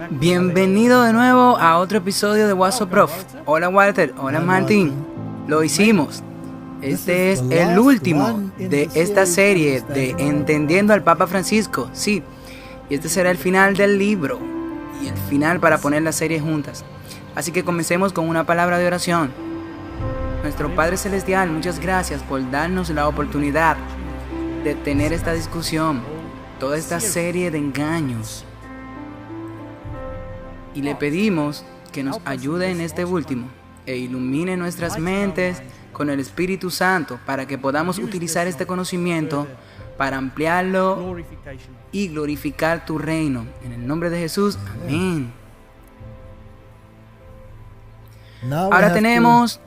Bienvenido de nuevo a otro episodio de What's Up Prof. Hola Walter, hola Martín. Lo hicimos. Este es el último de esta serie de Entendiendo al Papa Francisco. Sí, y este será el final del libro y el final para poner la serie juntas. Así que comencemos con una palabra de oración. Nuestro Padre Celestial, muchas gracias por darnos la oportunidad de tener esta discusión, toda esta serie de engaños. Y le pedimos que nos ayude en este último e ilumine nuestras mentes con el Espíritu Santo para que podamos utilizar este conocimiento para ampliarlo y glorificar tu reino. En el nombre de Jesús, amén. Ahora tenemos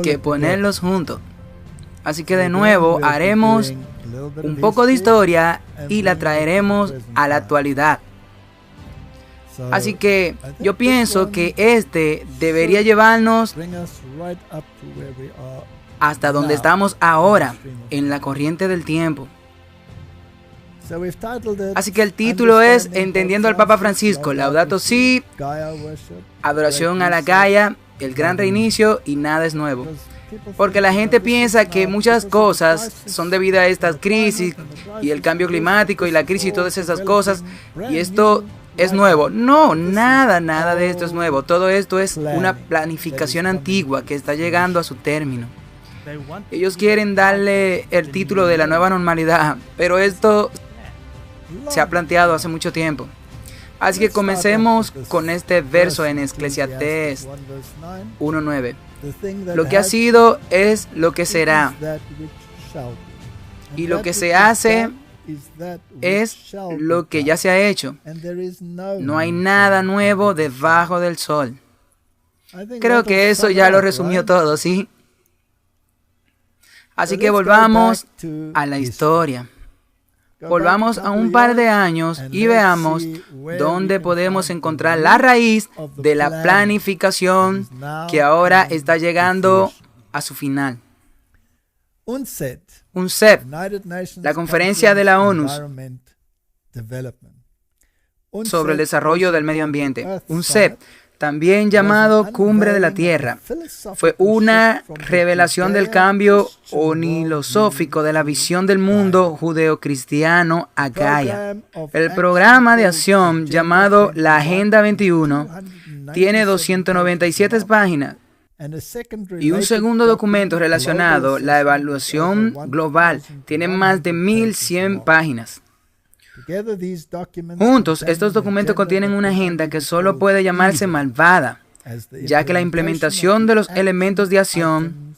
que ponerlos juntos. Así que de nuevo haremos un poco de historia y la traeremos a la actualidad. Así que yo pienso que este debería llevarnos hasta donde estamos ahora, en la corriente del tiempo. Así que el título es Entendiendo al Papa Francisco, Laudato Si, adoración a la Gaia, el gran reinicio y nada es nuevo. Porque la gente piensa que muchas cosas son debido a estas crisis y el cambio climático y la crisis y todas esas cosas, y esto es nuevo. No, nada de esto es nuevo. Todo esto es una planificación antigua que está llegando a su término. Ellos quieren darle el título de la nueva normalidad, pero esto se ha planteado hace mucho tiempo. Así que comencemos con este verso en Eclesiastés 1:9. Lo que ha sido es lo que será, y lo que se hace es lo que ya se ha hecho. No hay nada nuevo debajo del sol. Creo que eso ya lo resumió todo, ¿sí? Así que volvamos a la historia. Volvamos a un par de años y veamos dónde podemos encontrar la raíz de la planificación que ahora está llegando a su final. UNCED, la conferencia de la ONU sobre el desarrollo del medio ambiente. UNCED, también llamado Cumbre de la Tierra, fue una revelación del cambio onilosófico de la visión del mundo judeocristiano a Gaia. El programa de acción llamado la Agenda 21 tiene 297 páginas y un segundo documento relacionado, la Evaluación Global, tiene más de 1100 páginas. Juntos, estos documentos contienen una agenda que solo puede llamarse malvada, ya que la implementación de los elementos de acción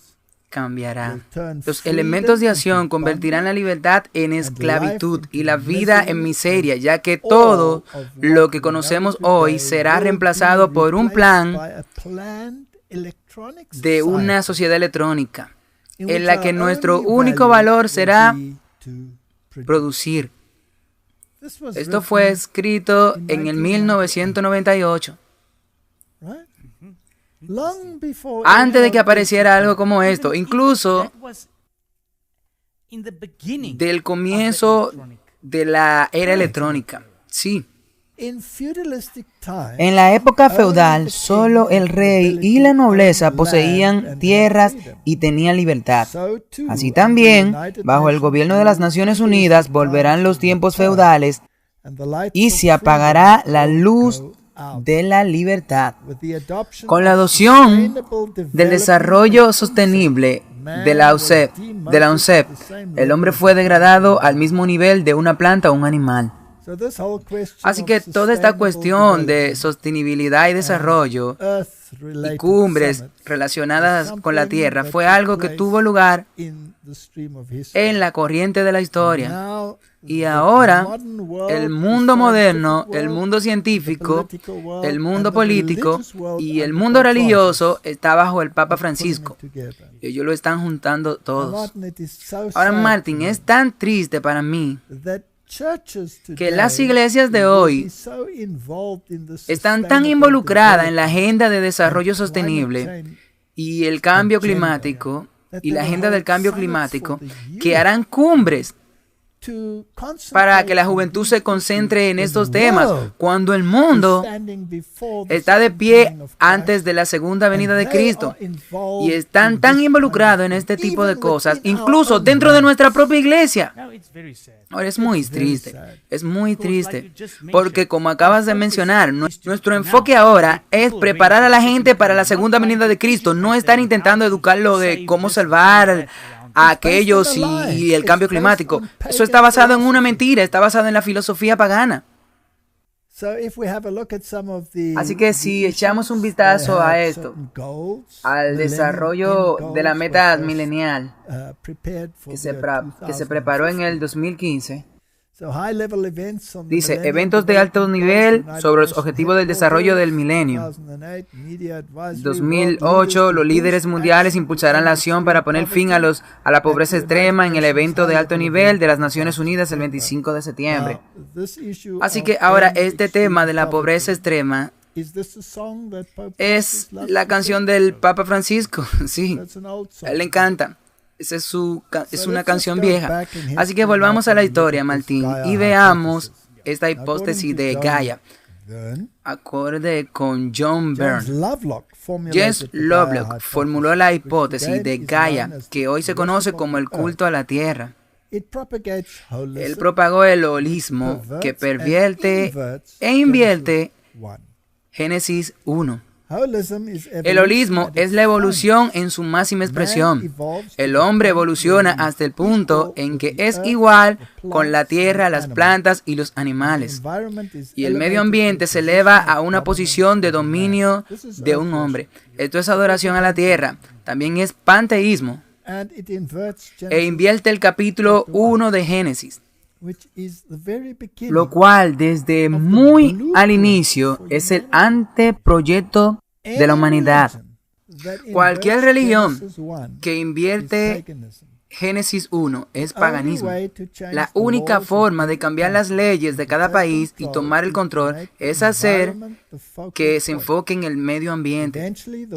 cambiará. Los elementos de acción convertirán la libertad en esclavitud y la vida en miseria, ya que todo lo que conocemos hoy será reemplazado por un plan de una sociedad electrónica, en la que nuestro único valor será producir. Esto fue escrito en el 1998. Antes de que apareciera algo como esto, incluso del comienzo de la era electrónica. Sí. En la época feudal, solo el rey y la nobleza poseían tierras y tenían libertad. Así también, bajo el gobierno de las Naciones Unidas, volverán los tiempos feudales y se apagará la luz de la libertad. Con la adopción del desarrollo sostenible de la UNCED, el hombre fue degradado al mismo nivel de una planta o un animal. Así que toda esta cuestión de sostenibilidad y desarrollo y cumbres relacionadas con la Tierra fue algo que tuvo lugar en la corriente de la historia. Y ahora el mundo moderno, el mundo científico, el mundo político y el mundo religioso está bajo el Papa Francisco. Ellos lo están juntando todos. Ahora, Martín, es tan triste para mí que las iglesias de hoy están tan involucradas en la agenda de desarrollo sostenible y el cambio climático y la agenda del cambio climático que harán cumbres para que la juventud se concentre en estos temas, cuando el mundo está de pie antes de la segunda venida de Cristo y están tan involucrados en este tipo de cosas, incluso dentro de nuestra propia iglesia. Ahora es muy triste, porque como acabas de mencionar, nuestro enfoque ahora es preparar a la gente para la segunda venida de Cristo, no estar intentando educarlo de cómo salvar a aquellos y el cambio climático. Eso está basado en una mentira, está basado en la filosofía pagana. Así que si echamos un vistazo a esto, al desarrollo de la meta milenial que se preparó en el 2015, dice, eventos de alto nivel sobre los objetivos del desarrollo del milenio. 2008, los líderes mundiales impulsarán la acción para poner fin a la pobreza extrema en el evento de alto nivel de las Naciones Unidas el 25 de septiembre. Así que ahora este tema de la pobreza extrema es la canción del Papa Francisco. Sí, a él le encanta. Esa es una canción vieja. Así que volvamos a la historia, Martín, y veamos esta hipótesis de Gaia. Acorde con John Byrne, James Lovelock formuló la hipótesis de Gaia, que hoy se conoce como el culto a la tierra. Él propagó el holismo, que pervierte e invierte Génesis 1. El holismo es la evolución en su máxima expresión. El hombre evoluciona hasta el punto en que es igual con la tierra, las plantas y los animales. Y el medio ambiente se eleva a una posición de dominio de un hombre. Esto es adoración a la tierra. También es panteísmo. E invierte el capítulo 1 de Génesis, lo cual desde muy al inicio es el anteproyecto de la humanidad. Cualquier religión que invierte Génesis 1 es paganismo. La única forma de cambiar las leyes de cada país y tomar el control es hacer que se enfoque en el medio ambiente.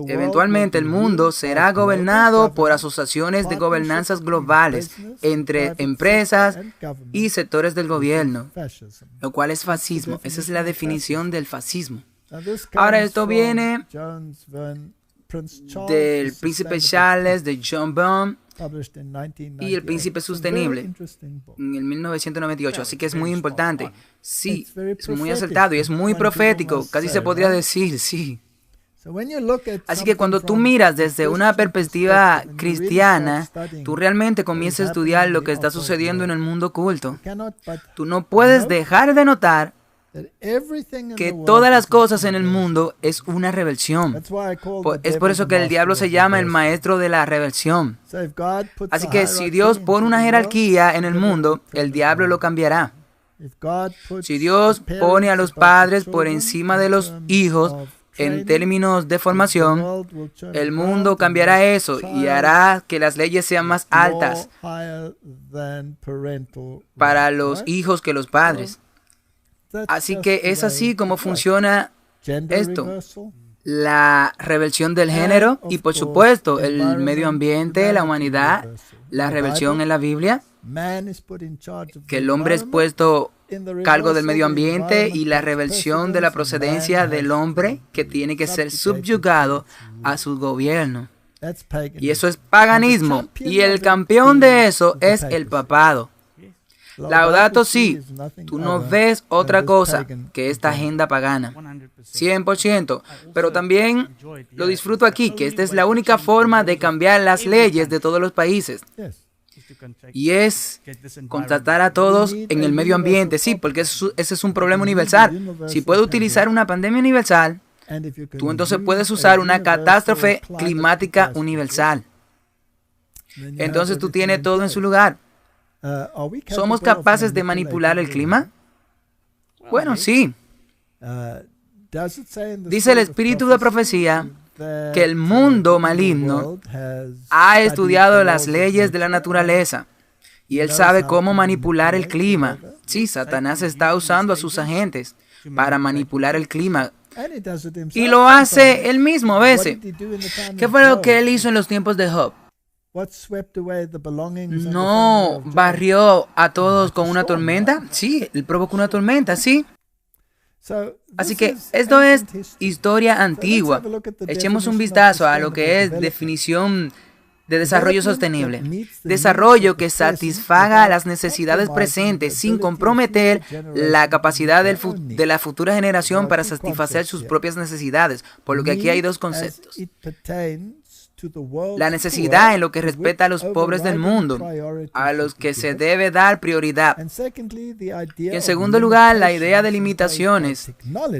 Eventualmente el mundo será gobernado por asociaciones de gobernanzas globales entre empresas y sectores del gobierno, lo cual es fascismo. Esa es la definición del fascismo. Ahora esto viene del Príncipe Charles, de John Byrne, y el Príncipe Sostenible en el 1998, así que es muy importante. Sí, es muy acertado y es muy profético, casi se podría decir, sí. Así que cuando tú miras desde una perspectiva cristiana, tú realmente comienzas a estudiar lo que está sucediendo en el mundo oculto. Tú no puedes dejar de notar que todas las cosas en el mundo es una rebelión. Es por eso que el diablo se llama el maestro de la rebelión. Así que si Dios pone una jerarquía en el mundo, el diablo lo cambiará. Si Dios pone a los padres por encima de los hijos en términos de formación, el mundo cambiará eso y hará que las leyes sean más altas para los hijos que los padres. Así que es así como funciona esto. La rebelión del género y por supuesto el medio ambiente, la humanidad, la rebelión en la Biblia, que el hombre es puesto cargo del medio ambiente y la rebelión de la procedencia del hombre que tiene que ser subyugado a su gobierno. Y eso es paganismo y el campeón de eso es el papado. Laudato Si, tú no ves otra cosa que esta agenda pagana, 100%, pero también lo disfruto aquí, que esta es la única forma de cambiar las leyes de todos los países, y es contratar a todos en el medio ambiente, sí, porque ese es un problema universal. Si puedes utilizar una pandemia universal, tú entonces puedes usar una catástrofe climática universal. Entonces tú tienes todo en su lugar. ¿Somos capaces de manipular el clima? Bueno, sí. Dice el espíritu de profecía que el mundo maligno ha estudiado las leyes de la naturaleza y él sabe cómo manipular el clima. Sí, Satanás está usando a sus agentes para manipular el clima. Y lo hace él mismo a veces. ¿Qué fue lo que él hizo en los tiempos de Job? ¿No barrió a todos con una tormenta? Sí, él provocó una tormenta, sí. Así que esto es historia antigua. Echemos un vistazo a lo que es definición de desarrollo sostenible. Desarrollo que satisfaga las necesidades presentes sin comprometer la capacidad de la futura generación para satisfacer sus propias necesidades. Por lo que aquí hay dos conceptos. La necesidad en lo que respecta a los pobres del mundo, a los que se debe dar prioridad. Y en segundo lugar, la idea de limitaciones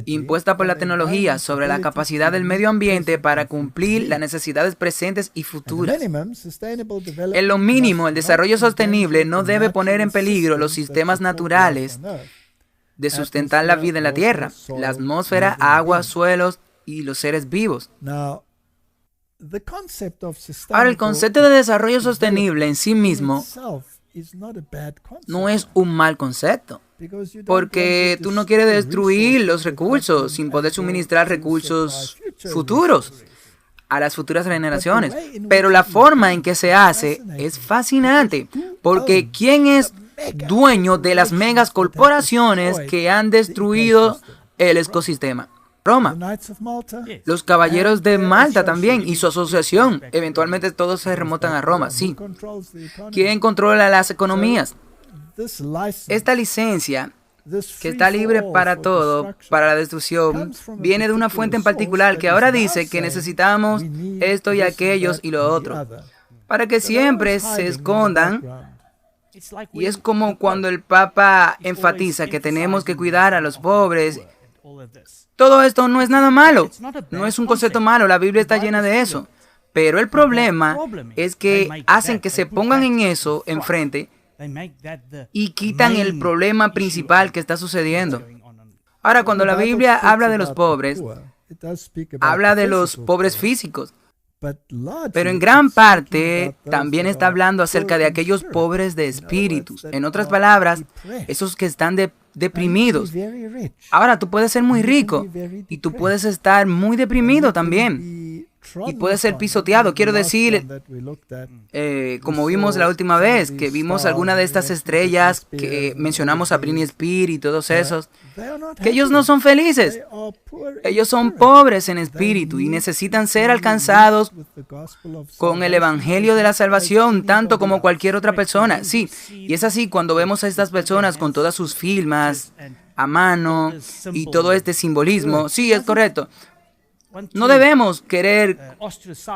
impuesta por la tecnología sobre la capacidad del medio ambiente para cumplir las necesidades presentes y futuras. En lo mínimo, el desarrollo sostenible no debe poner en peligro los sistemas naturales de sustentar la vida en la Tierra, la atmósfera, agua, suelos y los seres vivos. Ahora, el concepto de desarrollo sostenible en sí mismo no es un mal concepto, porque tú no quieres destruir los recursos sin poder suministrar recursos futuros a las futuras generaciones. Pero la forma en que se hace es fascinante, porque ¿quién es dueño de las megas corporaciones que han destruido el ecosistema? Roma. Los caballeros de Malta también y su asociación. Eventualmente todos se remontan a Roma, sí. ¿Quién controla las economías? Esta licencia, que está libre para todo, para la destrucción, viene de una fuente en particular que ahora dice que necesitamos esto y aquellos y lo otro, para que siempre se escondan. Y es como cuando el Papa enfatiza que tenemos que cuidar a los pobres. Todo esto no es nada malo, no es un concepto malo, la Biblia está llena de eso. Pero el problema es que hacen que se pongan en eso enfrente y quitan el problema principal que está sucediendo. Ahora, cuando la Biblia habla de los pobres, habla de los pobres físicos. Pero en gran parte también está hablando acerca de aquellos pobres de espíritus. En otras palabras, esos que están deprimidos. Ahora, tú puedes ser muy rico y tú puedes estar muy deprimido también. Y puede ser pisoteado. Quiero decir, como vimos la última vez, que vimos alguna de estas estrellas que mencionamos a Britney Spears y todos esos, que ellos no son felices. Ellos son pobres en espíritu y necesitan ser alcanzados con el evangelio de la salvación, tanto como cualquier otra persona. Sí, y es así cuando vemos a estas personas con todas sus firmas a mano y todo este simbolismo. Sí, es correcto. No debemos querer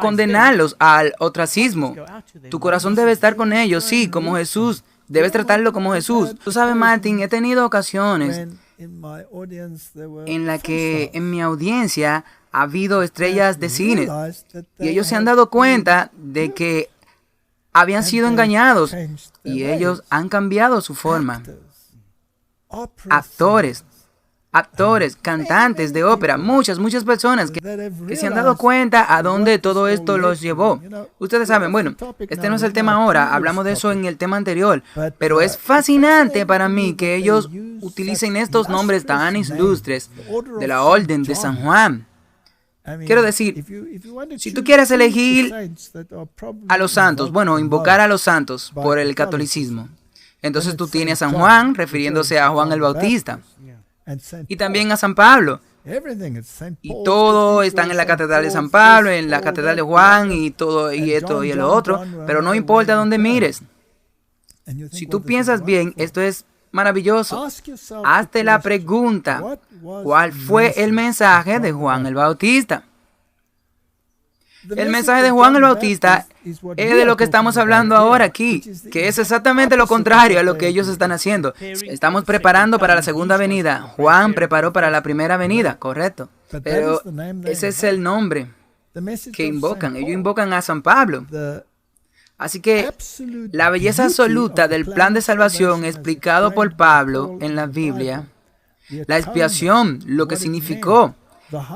condenarlos al ostracismo. Tu corazón debe estar con ellos, sí, como Jesús. Debes tratarlo como Jesús. Tú sabes, Martin, he tenido ocasiones en las que en mi audiencia ha habido estrellas de cine y ellos se han dado cuenta de que habían sido engañados y ellos han cambiado su forma. Actores, cantantes de ópera, muchas personas que se han dado cuenta a dónde todo esto los llevó. Ustedes saben, bueno, este no es el tema ahora, hablamos de eso en el tema anterior, pero es fascinante para mí que ellos utilicen estos nombres tan ilustres de la Orden de San Juan. Quiero decir, si tú quieres elegir a los santos, bueno, invocar a los santos por el catolicismo, entonces tú tienes a San Juan, refiriéndose a Juan el Bautista. Y también a San Pablo. Y todo están en la catedral de San Pablo, en la catedral de Juan y todo y esto y lo otro, pero no importa dónde mires. Si tú piensas bien, esto es maravilloso. Hazte la pregunta, ¿cuál fue el mensaje de Juan el Bautista? El mensaje de Juan el Bautista es de lo que estamos hablando ahora aquí, que es exactamente lo contrario a lo que ellos están haciendo. Estamos preparando para la segunda venida. Juan preparó para la primera venida, correcto. Pero ese es el nombre que invocan. Ellos invocan a San Pablo. Así que la belleza absoluta del plan de salvación explicado por Pablo en la Biblia, la expiación, lo que significó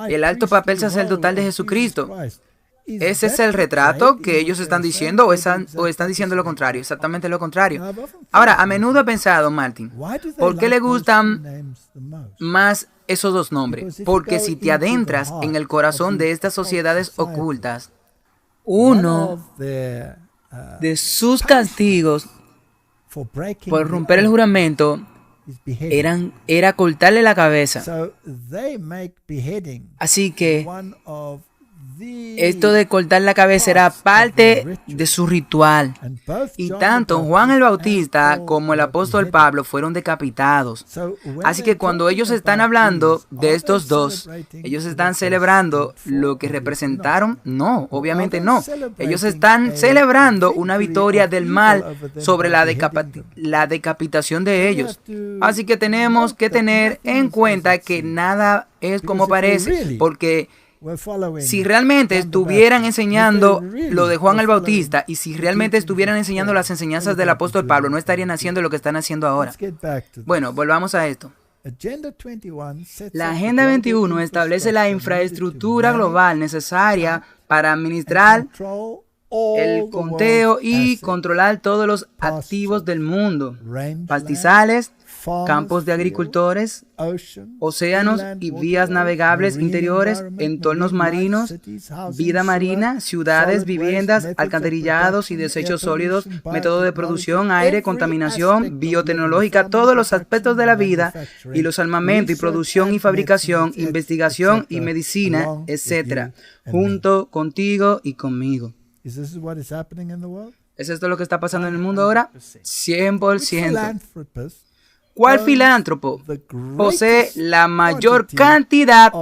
el alto papel sacerdotal de Jesucristo. ¿Ese es el retrato que ellos están diciendo o están diciendo lo contrario? Exactamente lo contrario. Ahora, a menudo he pensado, Martin, ¿por qué le gustan más esos dos nombres? Porque si te adentras en el corazón de estas sociedades ocultas, uno de sus castigos por romper el juramento era cortarle la cabeza. Así que esto de cortar la cabeza era parte de su ritual. Y tanto Juan el Bautista como el apóstol Pablo fueron decapitados. Así que cuando ellos están hablando de estos dos, ellos están celebrando lo que representaron. No, obviamente no. Ellos están celebrando una victoria del mal sobre la decapitación de ellos. Así que tenemos que tener en cuenta que nada es como parece, porque si realmente estuvieran enseñando lo de Juan el Bautista y si realmente estuvieran enseñando las enseñanzas del apóstol Pablo, no estarían haciendo lo que están haciendo ahora. Bueno, volvamos a esto. La Agenda 21 establece la infraestructura global necesaria para administrar el conteo y controlar todos los activos del mundo: pastizales, campos de agricultores, océanos y vías navegables interiores, entornos marinos, vida marina, ciudades, viviendas, alcantarillados y desechos sólidos, método de producción, aire, contaminación, biotecnológica, todos los aspectos de la vida y los armamentos y producción y fabricación, investigación y medicina, etc., junto contigo y conmigo. ¿Es esto lo que está pasando en el mundo ahora? 100%. ¿Cuál filántropo posee la mayor cantidad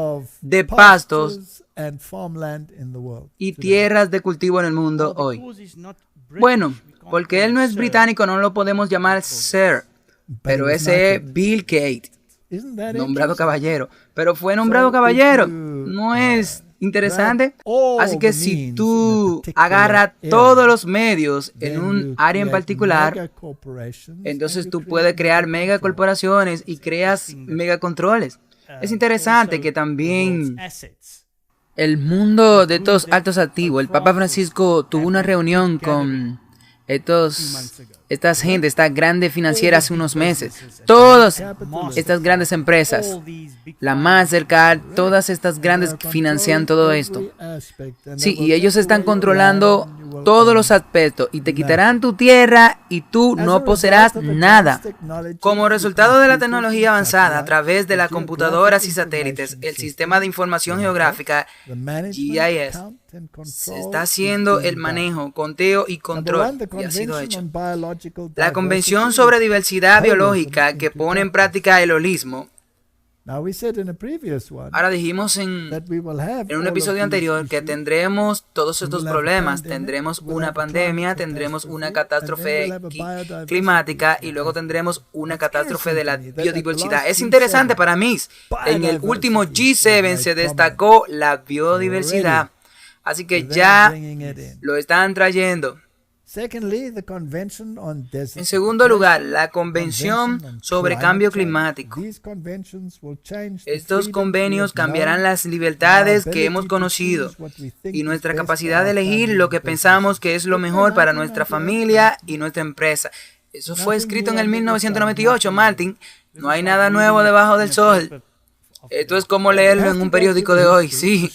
de pastos y tierras de cultivo en el mundo hoy? Bueno, porque él no es británico, no lo podemos llamar Sir, pero ese es Bill Gates, nombrado caballero. Pero fue nombrado caballero, ¿no es interesante? Así que si tú agarras todos los medios en un área en particular, entonces tú puedes crear megacorporaciones y creas megacontroles. Es interesante que también el mundo de estos altos activos, el Papa Francisco tuvo una reunión con estas grandes financieras hace unos meses. Todas estas grandes empresas, la Mastercard, todas estas grandes financian todo esto. Sí, y ellos están controlando todos los aspectos y te quitarán tu tierra y tú no poseerás nada. Como resultado de la tecnología avanzada a través de las computadoras y satélites, el sistema de información geográfica GIS se está haciendo el manejo, conteo y control, y ha sido hecho. La Convención sobre Diversidad Biológica, que pone en práctica el holismo. Ahora dijimos en un episodio anterior que tendremos todos estos problemas. Tendremos una pandemia, tendremos una catástrofe climática y luego tendremos una catástrofe de la biodiversidad. Es interesante para mí. En el último G7 se destacó la biodiversidad. Así que ya lo están trayendo. En segundo lugar, la Convención sobre Cambio Climático. Estos convenios cambiarán las libertades que hemos conocido y nuestra capacidad de elegir lo que pensamos que es lo mejor para nuestra familia y nuestra empresa. Eso fue escrito en el 1998, Martin. No hay nada nuevo debajo del sol. Esto es como leerlo en un periódico de hoy, sí.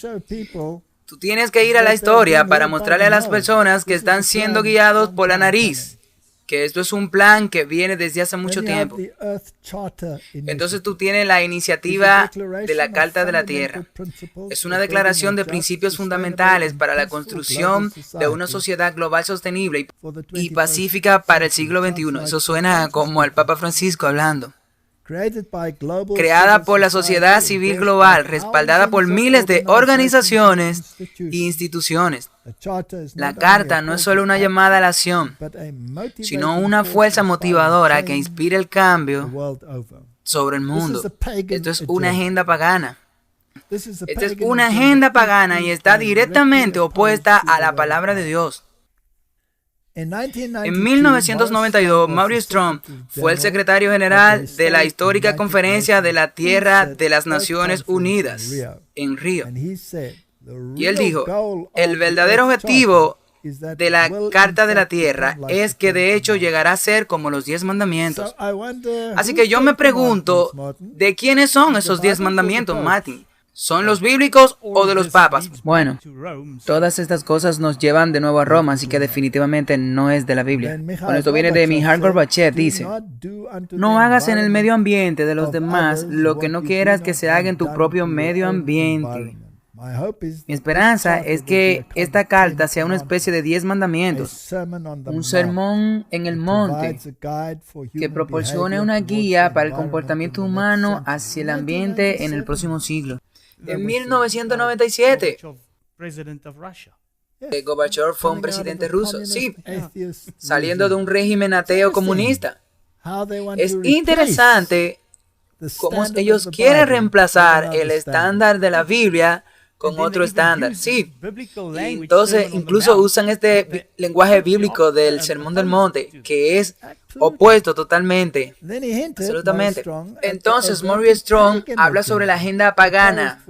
Tú tienes que ir a la historia para mostrarle a las personas que están siendo guiados por la nariz, que esto es un plan que viene desde hace mucho tiempo. Entonces tú tienes la iniciativa de la Carta de la Tierra. Es una declaración de principios fundamentales para la construcción de una sociedad global sostenible y pacífica para el siglo XXI. Eso suena como al Papa Francisco hablando. Creada por la sociedad civil global, respaldada por miles de organizaciones e instituciones. La Carta no es solo una llamada a la acción, sino una fuerza motivadora que inspira el cambio sobre el mundo. Esto es una agenda pagana. Esta es una agenda pagana y está directamente opuesta a la palabra de Dios. En 1992, Maurice Strong fue el secretario general de la histórica Conferencia de la Tierra de las Naciones Unidas en Río. Y él dijo, el verdadero objetivo de la Carta de la Tierra es que de hecho llegará a ser como los 10 mandamientos. Así que yo me pregunto, ¿de quiénes son esos 10 mandamientos, Martin? ¿Son los bíblicos o de los papas? Bueno, todas estas cosas nos llevan de nuevo a Roma, así que definitivamente no es de la Biblia. Bueno, esto viene de Mikhail Gorbachev, dice: no hagas en el medio ambiente de los demás lo que no quieras que se haga en tu propio medio ambiente. Mi esperanza es que esta carta sea una especie de 10 mandamientos, un sermón en el monte que proporcione una guía para el comportamiento humano hacia el ambiente en el próximo siglo. En 1997, Gorbachev fue un presidente ruso, sí, saliendo de un régimen ateo comunista. Es interesante cómo ellos quieren reemplazar el estándar de la Biblia con otro estándar, sí. Y entonces incluso usan este lenguaje bíblico del Sermón del Monte, que es opuesto totalmente, absolutamente. Entonces Maurice Strong habla sobre la agenda pagana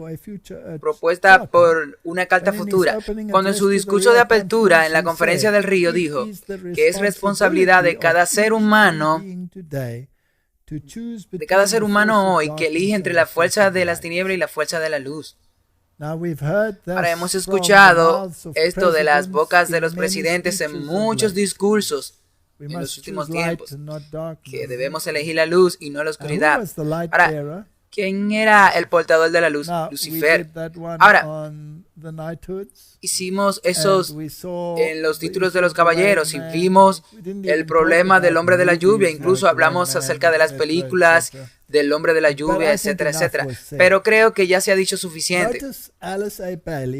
propuesta por una carta futura, cuando en su discurso de apertura en la Conferencia del Río dijo que es responsabilidad de cada ser humano hoy que elige entre la fuerza de las tinieblas y la fuerza de la luz. Ahora hemos escuchado esto de las bocas de los presidentes en muchos discursos en los últimos tiempos, que debemos elegir la luz y no la oscuridad. Ahora, ¿quién era el portador de la luz? Lucifer. Ahora, hicimos esos en los títulos de los caballeros y vimos el problema del hombre de la lluvia. Incluso hablamos acerca de las películas del hombre de la lluvia, etcétera, etcétera. Pero creo que ya se ha dicho suficiente.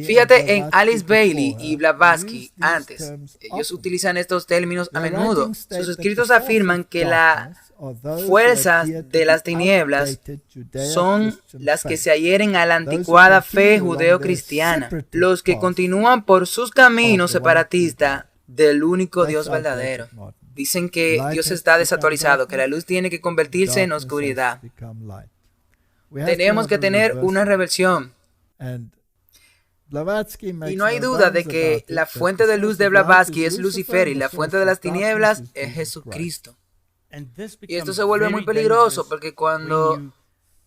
Fíjate en Alice Bailey y Blavatsky antes. Ellos utilizan estos términos a menudo. Sus escritos afirman que las fuerzas de las tinieblas son las que se adhieren a la anticuada fe judeo-cristiana, los que continúan por sus caminos separatistas del único Dios verdadero. Dicen que Dios está desactualizado, que la luz tiene que convertirse en oscuridad. Tenemos que tener una reversión. Y no hay duda de que la fuente de luz de Blavatsky es Lucifer y la fuente de las tinieblas es Jesucristo. Y esto se vuelve muy peligroso porque cuando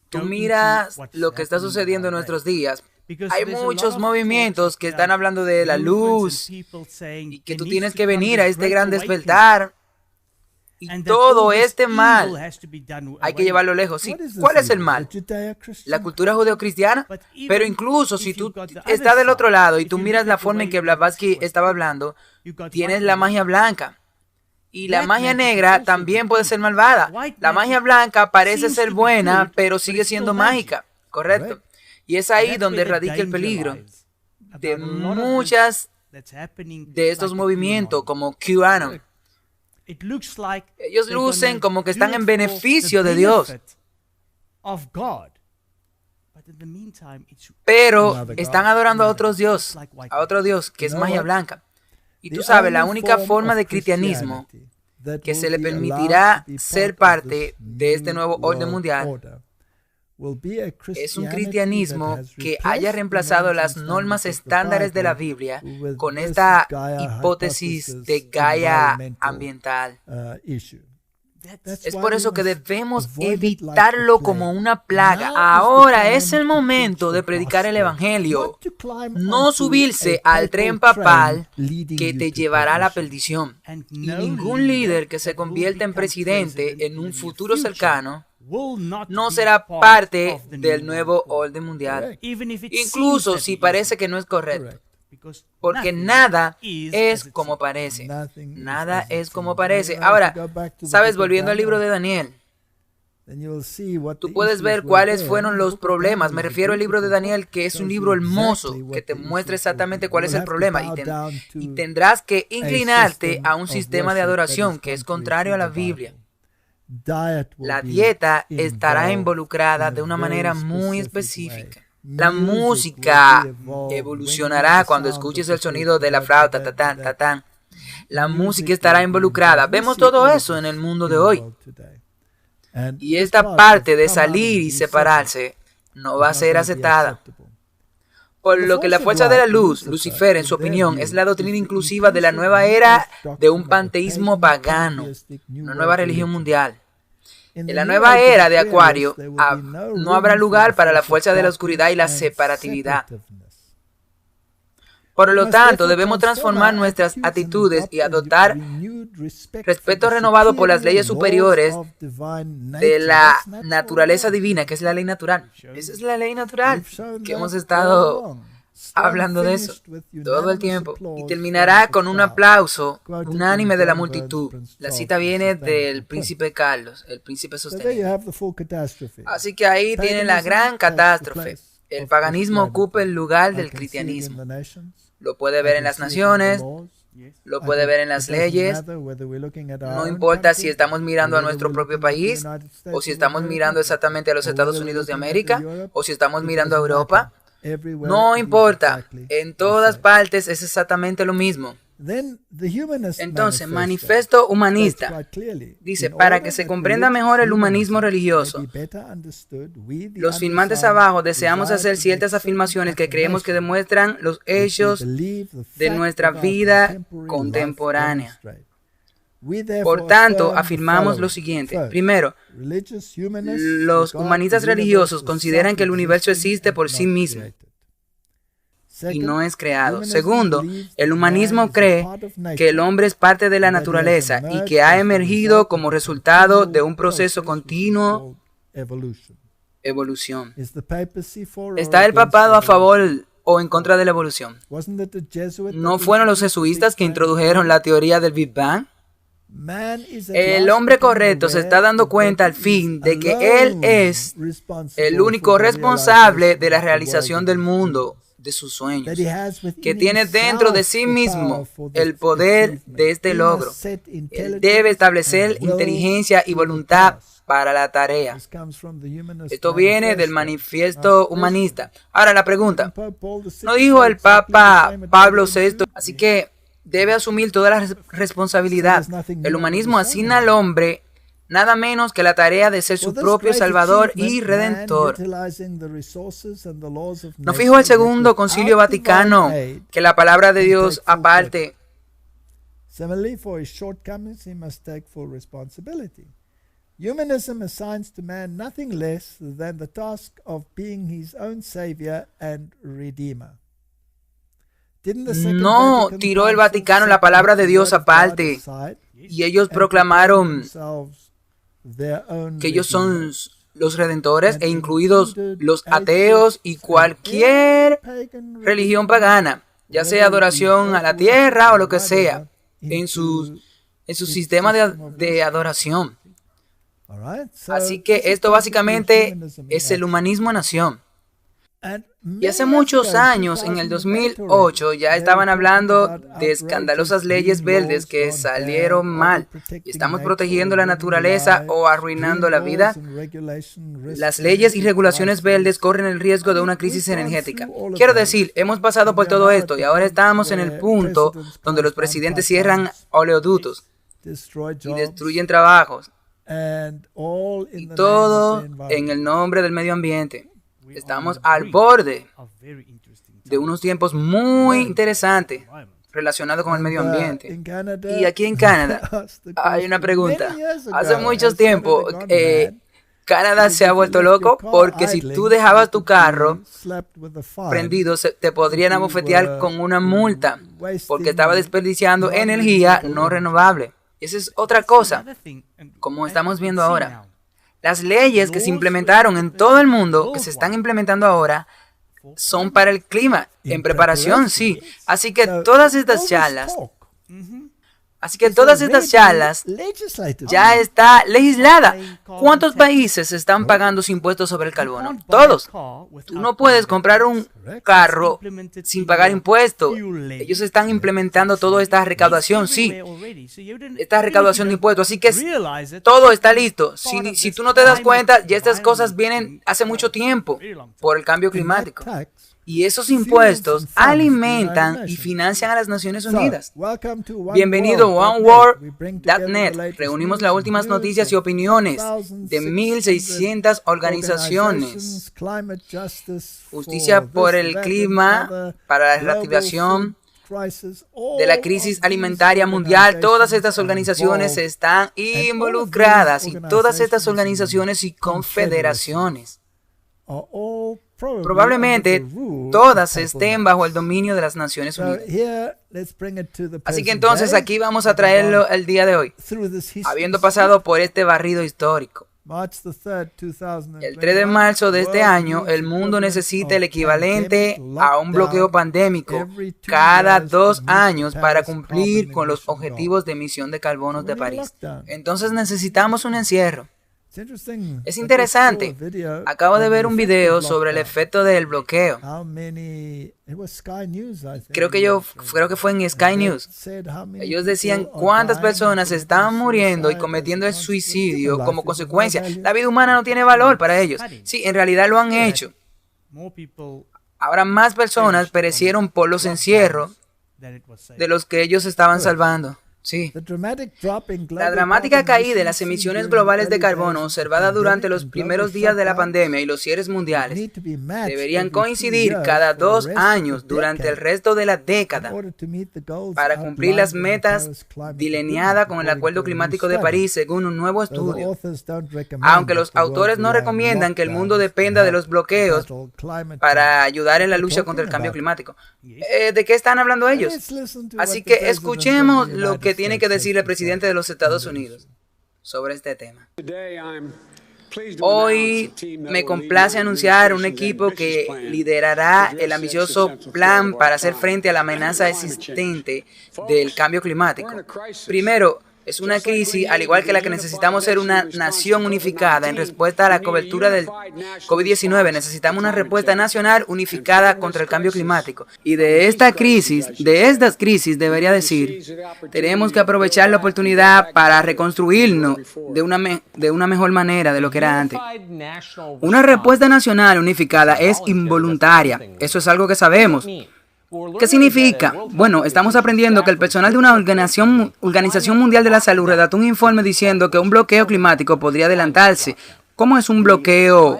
tú miras lo que está sucediendo en nuestros días, hay muchos movimientos que están hablando de la luz y que tú tienes que venir a este gran despertar. Y todo este mal hay que llevarlo lejos. Sí, ¿cuál es el mal? La cultura judeocristiana. Pero incluso si tú estás del otro lado y tú miras la forma en que Blavatsky estaba hablando, tienes la magia blanca. Y la magia negra también puede ser malvada. La magia blanca parece ser buena, pero sigue siendo mágica. Correcto. Y es ahí donde radica el peligro de muchas de estos movimientos como QAnon. Ellos lucen como que están en beneficio de Dios, pero están adorando a otro Dios que es magia blanca. Y tú sabes, la única forma de cristianismo que se le permitirá ser parte de este nuevo orden mundial es un cristianismo que haya reemplazado las normas estándares de la Biblia con esta hipótesis de Gaia ambiental. Es por eso que debemos evitarlo como una plaga. Ahora es el momento de predicar el Evangelio, no subirse al tren papal que te llevará a la perdición. Y ningún líder que se convierta en presidente en un futuro cercano no será parte del nuevo orden mundial, incluso si parece que no es correcto. Porque nada es como parece. Nada es como parece. Ahora, ¿sabes? Volviendo al libro de Daniel, tú puedes ver cuáles fueron los problemas. Me refiero al libro de Daniel, que es un libro hermoso, que te muestra exactamente cuál es el problema. Y tendrás que inclinarte a un sistema de adoración que es contrario a la Biblia. La dieta estará involucrada de una manera muy específica. La música evolucionará cuando escuches el sonido de la flauta, tatán, tatán. La música estará involucrada. Vemos todo eso en el mundo de hoy. Y esta parte de salir y separarse no va a ser aceptada. Por lo que la fuerza de la luz, Lucifer, en su opinión, es la doctrina inclusiva de la nueva era de un panteísmo pagano, una nueva religión mundial. En la nueva era de Acuario no habrá lugar para la fuerza de la oscuridad y la separatividad. Por lo tanto, debemos transformar nuestras actitudes y adoptar respeto renovado por las leyes superiores de la naturaleza divina, que es la ley natural. Esa es la ley natural, que hemos estado hablando de eso todo el tiempo. Y terminará con un aplauso unánime de la multitud. La cita viene del príncipe Carlos, el príncipe sostenido. Así que ahí tienen la gran catástrofe. El paganismo ocupa el lugar del cristianismo. Lo puede ver en las naciones, lo puede ver en las leyes. No importa si estamos mirando a nuestro propio país, o si estamos mirando exactamente a los Estados Unidos de América, o si estamos mirando a Europa. No importa, en todas partes es exactamente lo mismo. Entonces, manifiesto humanista dice, para que se comprenda mejor el humanismo religioso, los firmantes abajo deseamos hacer ciertas afirmaciones que creemos que demuestran los hechos de nuestra vida contemporánea. Por tanto, afirmamos lo siguiente. Primero, los humanistas religiosos consideran que el universo existe por sí mismo y no es creado. Segundo, el humanismo cree que el hombre es parte de la naturaleza y que ha emergido como resultado de un proceso continuo evolución. ¿Está el papado a favor o en contra de la evolución? ¿No fueron los jesuitas que introdujeron la teoría del Big Bang? El hombre correcto se está dando cuenta al fin de que él es el único responsable de la realización del mundo, de sus sueños, que tiene dentro de sí mismo el poder de este logro. Él debe establecer inteligencia y voluntad para la tarea. Esto viene del manifiesto humanista. Ahora la pregunta, ¿no dijo el Papa Pablo VI? Así que debe asumir toda la responsabilidad. El humanismo asigna al hombre nada menos que la tarea de ser su propio Salvador y Redentor. ¿No fijó el Segundo Concilio Vaticano que la palabra de Dios aparte? Humanism assigns to man nothing less than the task of being his own savior and redeemer. No tiró el Vaticano la palabra de Dios aparte y ellos proclamaron que ellos son los redentores, e incluidos los ateos y cualquier religión pagana, ya sea adoración a la tierra o lo que sea, en su sistema de adoración. Así que esto básicamente es el humanismo-nación. Y hace muchos años, en el 2008, ya estaban hablando de escandalosas leyes verdes que salieron mal. ¿Estamos protegiendo la naturaleza o arruinando la vida? Las leyes y regulaciones verdes corren el riesgo de una crisis energética. Quiero decir, hemos pasado por todo esto y ahora estamos en el punto donde los presidentes cierran oleoductos y destruyen trabajos. Y todo en el nombre del medio ambiente. Estamos al borde de unos tiempos muy interesantes relacionados con el medio ambiente. Y aquí en Canadá hay una pregunta. Hace mucho tiempo Canadá se ha vuelto loco porque si tú dejabas tu carro prendido te podrían abofetear con una multa porque estaba desperdiciando energía no renovable. Esa es otra cosa, como estamos viendo ahora. Las leyes que se implementaron en todo el mundo, que se están implementando ahora, son para el clima, en preparación, sí. Así que todas estas charlas ya está legislada. ¿Cuántos países están pagando sus impuestos sobre el carbono? Todos. Tú no puedes comprar un carro sin pagar impuestos. Ellos están implementando toda esta recaudación, sí. Esta recaudación de impuestos. Así que todo está listo. Si tú no te das cuenta, ya estas cosas vienen hace mucho tiempo por el cambio climático. Y esos impuestos alimentan y financian a las Naciones Unidas. Bienvenido a OneWorld.net. Reunimos las últimas noticias y opiniones de 1,600 organizaciones. Justicia por el clima, para la reactivación, de la crisis alimentaria mundial. Todas estas organizaciones están involucradas y todas estas organizaciones y confederaciones probablemente todas estén bajo el dominio de las Naciones Unidas. Así que entonces aquí vamos a traerlo el día de hoy, habiendo pasado por este barrido histórico. El 3 de marzo de este año, el mundo necesita el equivalente a un bloqueo pandémico cada 2 años para cumplir con los objetivos de emisión de carbono de París. Entonces necesitamos un encierro. Es interesante. Acabo de ver un video sobre el efecto del bloqueo. Creo que fue en Sky News. Ellos decían cuántas personas estaban muriendo y cometiendo el suicidio como consecuencia. La vida humana no tiene valor para ellos. Sí, en realidad lo han hecho. Ahora más personas perecieron por los encierros de los que ellos estaban salvando. Sí. La dramática caída de las emisiones globales de carbono observada durante los primeros días de la pandemia y los cierres mundiales deberían coincidir cada 2 años durante el resto de la década para cumplir las metas delineadas con el Acuerdo Climático de París, según un nuevo estudio. Aunque los autores no recomiendan que el mundo dependa de los bloqueos para ayudar en la lucha contra el cambio climático. ¿De qué están hablando ellos? Así que escuchemos lo que tiene que decir el presidente de los Estados Unidos sobre este tema. Hoy me complace anunciar un equipo que liderará el ambicioso plan para hacer frente a la amenaza existente del cambio climático. Primero, es una crisis, al igual que la que necesitamos ser una nación unificada en respuesta a la cobertura del COVID-19. Necesitamos una respuesta nacional unificada contra el cambio climático. Y de estas crisis, debería decir, tenemos que aprovechar la oportunidad para reconstruirnos de una mejor manera de lo que era antes. Una respuesta nacional unificada es involuntaria. Eso es algo que sabemos. ¿Qué significa? Bueno, estamos aprendiendo que el personal de una Organización Mundial de la Salud redactó un informe diciendo que un bloqueo climático podría adelantarse. ¿Cómo es un bloqueo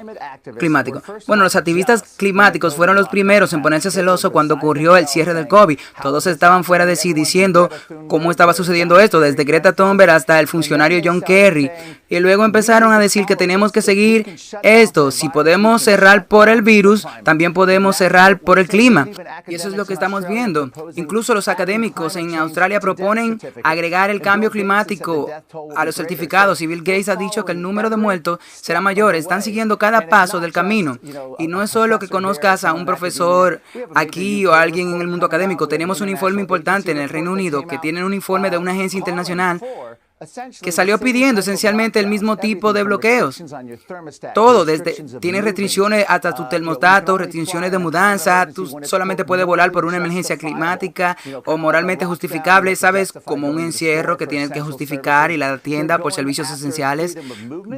climático? Bueno, los activistas climáticos fueron los primeros en ponerse celosos cuando ocurrió el cierre del COVID. Todos estaban fuera de sí diciendo cómo estaba sucediendo esto, desde Greta Thunberg hasta el funcionario John Kerry. Y luego empezaron a decir que tenemos que seguir esto. Si podemos cerrar por el virus, también podemos cerrar por el clima. Y eso es lo que estamos viendo. Incluso los académicos en Australia proponen agregar el cambio climático a los certificados. Y Bill Gates ha dicho que el número de muertos será mayor. Están siguiendo cada paso del camino. Y no es solo que conozcas a un profesor aquí o a alguien en el mundo académico. Tenemos un informe importante en el Reino Unido que tiene un informe de una agencia internacional que salió pidiendo esencialmente el mismo tipo de bloqueos. Todo, tiene restricciones hasta tu termostato, restricciones de mudanza, tú solamente puedes volar por una emergencia climática o moralmente justificable, ¿sabes? Como un encierro que tienes que justificar y la tienda por servicios esenciales.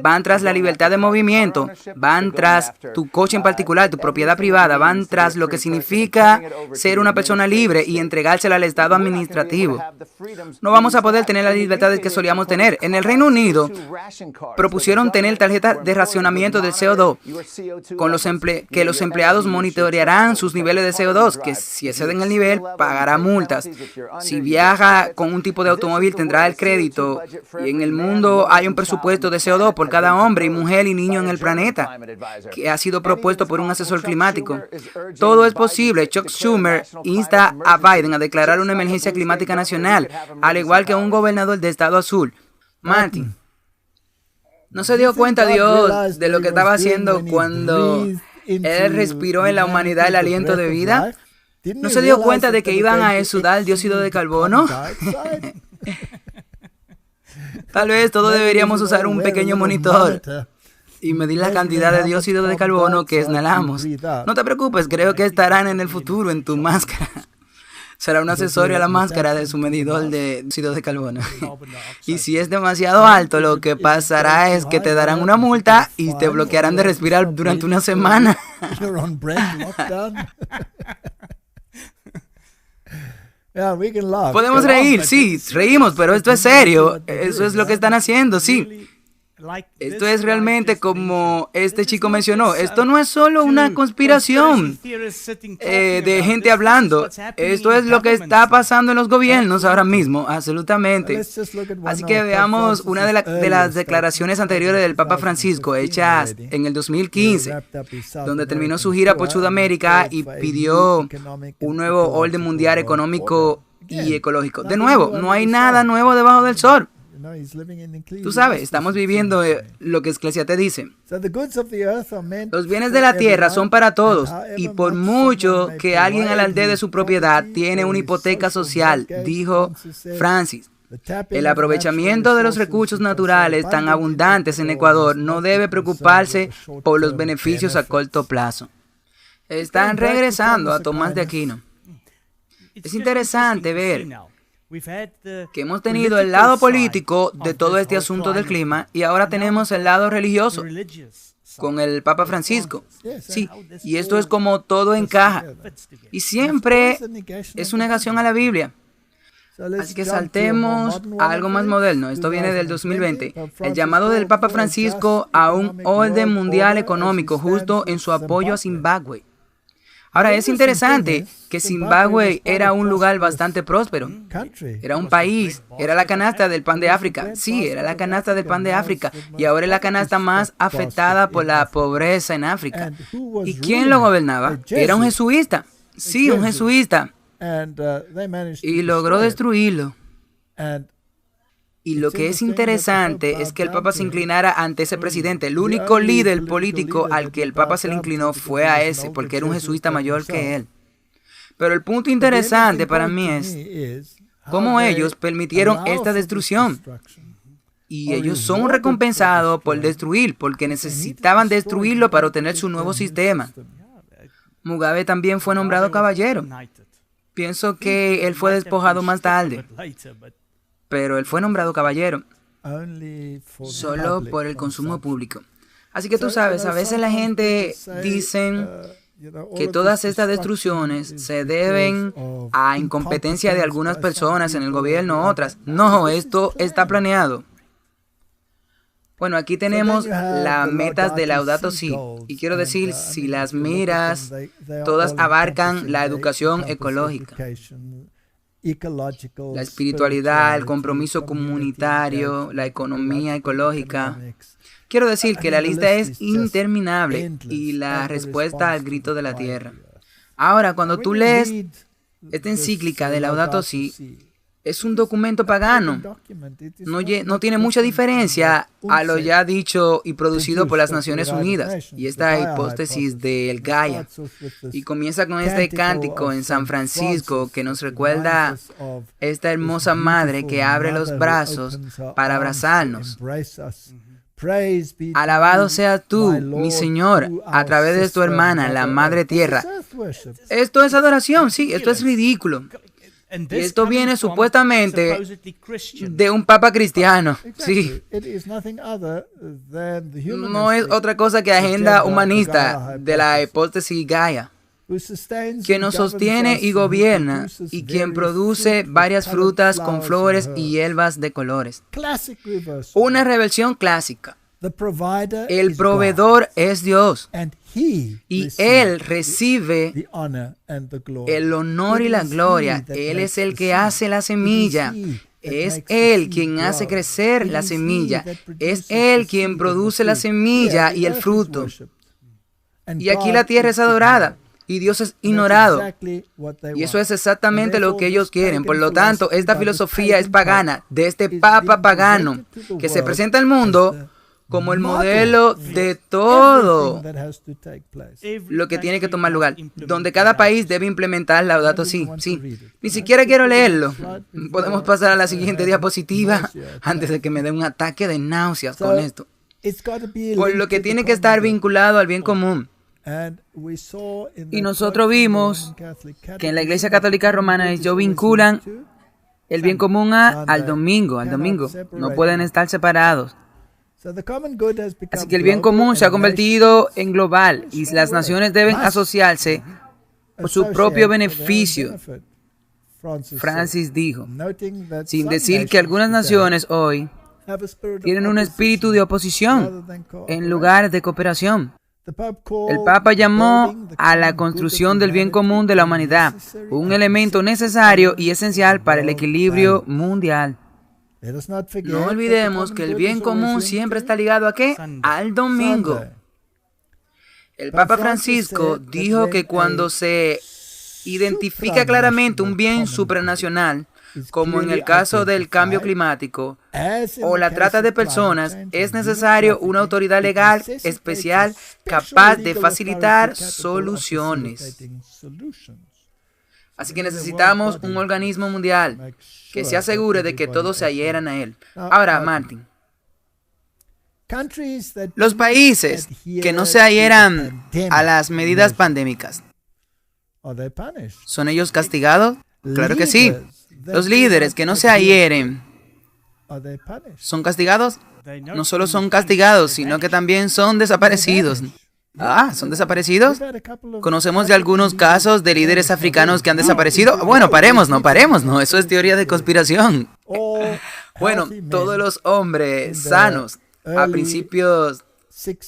Van tras la libertad de movimiento, van tras tu coche en particular, tu propiedad privada, van tras lo que significa ser una persona libre y entregársela al Estado administrativo. No vamos a poder tener las libertades que solíamos tener. En el Reino Unido propusieron tener tarjetas de racionamiento del CO2 con que los empleados monitorearán sus niveles de CO2, que si exceden el nivel pagará multas. Si viaja con un tipo de automóvil tendrá el crédito, y en el mundo hay un presupuesto de CO2 por cada hombre y mujer y niño en el planeta que ha sido propuesto por un asesor climático. Todo es posible. Chuck Schumer insta a Biden a declarar una emergencia climática nacional, al igual que un gobernador de estado azul. Martin, ¿no se dio cuenta Dios de lo que estaba haciendo cuando Él respiró en la humanidad el aliento de vida? ¿No se dio cuenta de que iban a exudar dióxido de carbono? Tal vez todos deberíamos usar un pequeño monitor y medir la cantidad de dióxido de carbono que inhalamos. No te preocupes, creo que estarán en el futuro en tu máscara. Será un accesorio a la máscara de su medidor de dióxido de carbono. Y si es demasiado alto, lo que pasará es que te darán una multa y te bloquearán de respirar durante una semana. Podemos reír, sí, reímos, pero esto es serio. Eso es lo que están haciendo, sí. Esto es realmente como este chico mencionó. Esto no es solo una conspiración de gente hablando. Esto es lo que está pasando en los gobiernos ahora mismo, absolutamente. Así que veamos una de las declaraciones anteriores del Papa Francisco, hechas en el 2015, donde terminó su gira por Sudamérica y pidió un nuevo orden mundial económico y ecológico. De nuevo, no hay nada nuevo debajo del sol. Tú sabes, estamos viviendo lo que Eclesiastés dice. Los bienes de la tierra son para todos, y por mucho que alguien alardee de su propiedad, tiene una hipoteca social, dijo Francis. El aprovechamiento de los recursos naturales tan abundantes en Ecuador no debe preocuparse por los beneficios a corto plazo. Están regresando a Tomás de Aquino. Es interesante ver que hemos tenido el lado político de todo este asunto del clima y ahora tenemos el lado religioso con el Papa Francisco. Sí, y esto es como todo encaja. Y siempre es una negación a la Biblia. Así que saltemos a algo más moderno. Esto viene del 2020. El llamado del Papa Francisco a un orden mundial económico justo en su apoyo a Zimbabue. Ahora, es interesante que Zimbabue era un lugar bastante próspero. Era un país, era la canasta del pan de África. Sí, era la canasta del pan de África. Y ahora es la canasta más afectada por la pobreza en África. ¿Y quién lo gobernaba? Era un jesuita. Sí, un jesuita. Y logró destruirlo. Y lo que es interesante es que el Papa se inclinara ante ese presidente. El único líder político al que el Papa se le inclinó fue a ese, porque era un jesuita mayor que él. Pero el punto interesante para mí es cómo ellos permitieron esta destrucción. Y ellos son recompensados por destruir, porque necesitaban destruirlo para obtener su nuevo sistema. Mugabe también fue nombrado caballero. Pienso que él fue despojado más tarde. Pero él fue nombrado caballero solo por el consumo público. Así que tú sabes, a veces la gente dice que todas estas destrucciones se deben a incompetencia de algunas personas en el gobierno o otras. No, esto está planeado. Bueno, aquí tenemos las metas de Laudato Si. Y quiero decir, si las miras, todas abarcan la educación ecológica, la espiritualidad, el compromiso comunitario, la economía ecológica. Quiero decir que la lista es interminable y la respuesta al grito de la tierra. Ahora, cuando tú lees esta encíclica de Laudato Si, es un documento pagano. No tiene mucha diferencia a lo ya dicho y producido por las Naciones Unidas y esta hipótesis del Gaia. Y comienza con este cántico en San Francisco que nos recuerda esta hermosa madre que abre los brazos para abrazarnos. Alabado seas tú, mi Señor, a través de tu hermana, la Madre Tierra. Esto es adoración, sí, esto es ridículo. Y esto viene supuestamente de un papa cristiano. Sí. No es otra cosa que agenda humanista de la hipótesis Gaia, que nos sostiene y gobierna, y quien produce varias frutas con flores y hierbas de colores. Una reversión clásica. El proveedor es Dios, y Él recibe el honor y la gloria. Él es el que hace la semilla. Es Él quien hace crecer la semilla. Es Él quien produce la semilla y el fruto. Y aquí la tierra es adorada y Dios es ignorado. Y eso es exactamente lo que ellos quieren. Por lo tanto, esta filosofía es pagana, de este papa pagano, que se presenta al mundo como el modelo de todo lo que tiene que tomar lugar, donde cada país debe implementar Laudato Si. Sí, ni siquiera quiero leerlo. Podemos pasar a la siguiente diapositiva antes de que me dé un ataque de náuseas con esto. Por lo que tiene que estar vinculado al bien común. Y nosotros vimos que en la Iglesia Católica Romana ellos vinculan el bien común al domingo. No pueden estar separados. Así que el bien común se ha convertido en global y las naciones deben asociarse por su propio beneficio. Francis dijo, sin decir que algunas naciones hoy tienen un espíritu de oposición en lugar de cooperación. El Papa llamó a la construcción del bien común de la humanidad un elemento necesario y esencial para el equilibrio mundial. No olvidemos que el bien común siempre está ligado ¿a qué? Al domingo. El Papa Francisco dijo que cuando se identifica claramente un bien supranacional, como en el caso del cambio climático o la trata de personas, es necesario una autoridad legal especial capaz de facilitar soluciones. Así que necesitamos un organismo mundial que se asegure de que todos se adhieran a él. Ahora, Martin, los países que no se adhieran a las medidas pandémicas, ¿son ellos castigados? Claro que sí. Los líderes que no se adhieren, ¿son castigados? No solo son castigados, sino que también son desaparecidos. ¿Son desaparecidos? ¿Conocemos de algunos casos de líderes africanos que han desaparecido? Bueno, paremos, no, eso es teoría de conspiración. Bueno, todos los hombres sanos a principios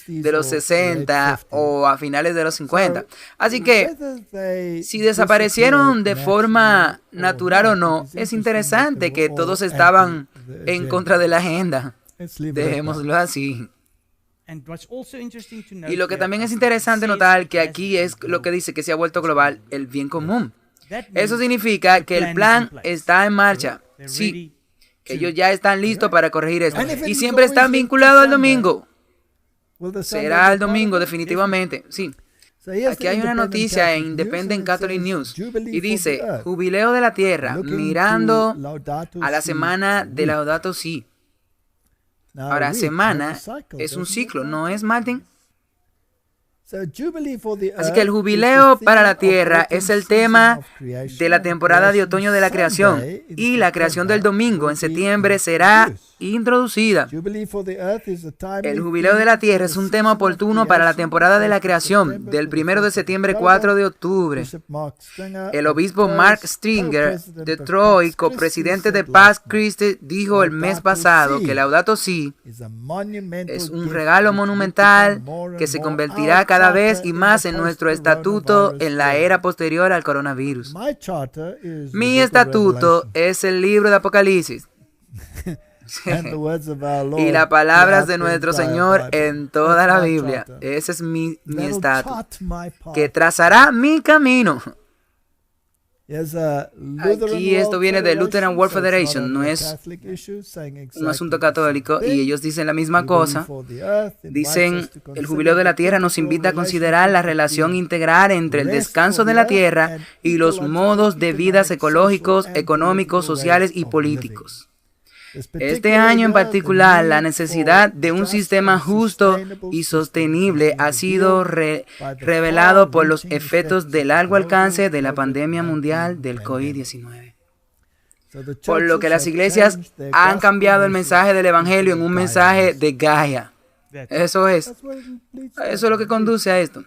de los 60 o a finales de los 50. Así que, si desaparecieron de forma natural o no, es interesante que todos estaban en contra de la agenda. Dejémoslo así. Y lo que también es interesante notar que aquí es lo que dice que se ha vuelto global el bien común. Eso significa que el plan está en marcha. Sí, que ellos ya están listos para corregir esto. Y siempre están vinculados al domingo. Será el domingo, definitivamente. Sí. Aquí hay una noticia en Independent Catholic News y dice, Jubileo de la Tierra, mirando a la semana de Laudato Si. Ahora, semana es un ciclo, ¿no es, Martin? Así que el jubileo para la Tierra es el tema de la temporada de otoño de la creación, y la creación del domingo en septiembre será introducida. El jubileo de la Tierra es un tema oportuno para la temporada de la creación, del 1 de septiembre 4 de octubre. El obispo Mark Stringer de Troy, copresidente de Pax Christi, dijo el mes pasado que Laudato Si es un regalo monumental que se convertirá cada vez y más en nuestro estatuto en la era posterior al coronavirus. Mi estatuto es el libro de Apocalipsis. Y las palabras de nuestro Señor en toda la Biblia. Ese es mi estatus, que trazará mi camino. Aquí esto viene de Lutheran World Federation, no es un asunto católico, y ellos dicen la misma cosa. Dicen, el jubileo de la Tierra nos invita a considerar la relación integral entre el descanso de la Tierra y los modos de vida ecológicos, económicos, sociales y políticos. Este año en particular, la necesidad de un sistema justo y sostenible ha sido revelado por los efectos de largo alcance de la pandemia mundial del COVID-19. Por lo que las iglesias han cambiado el mensaje del Evangelio en un mensaje de Gaia. Eso es lo que conduce a esto.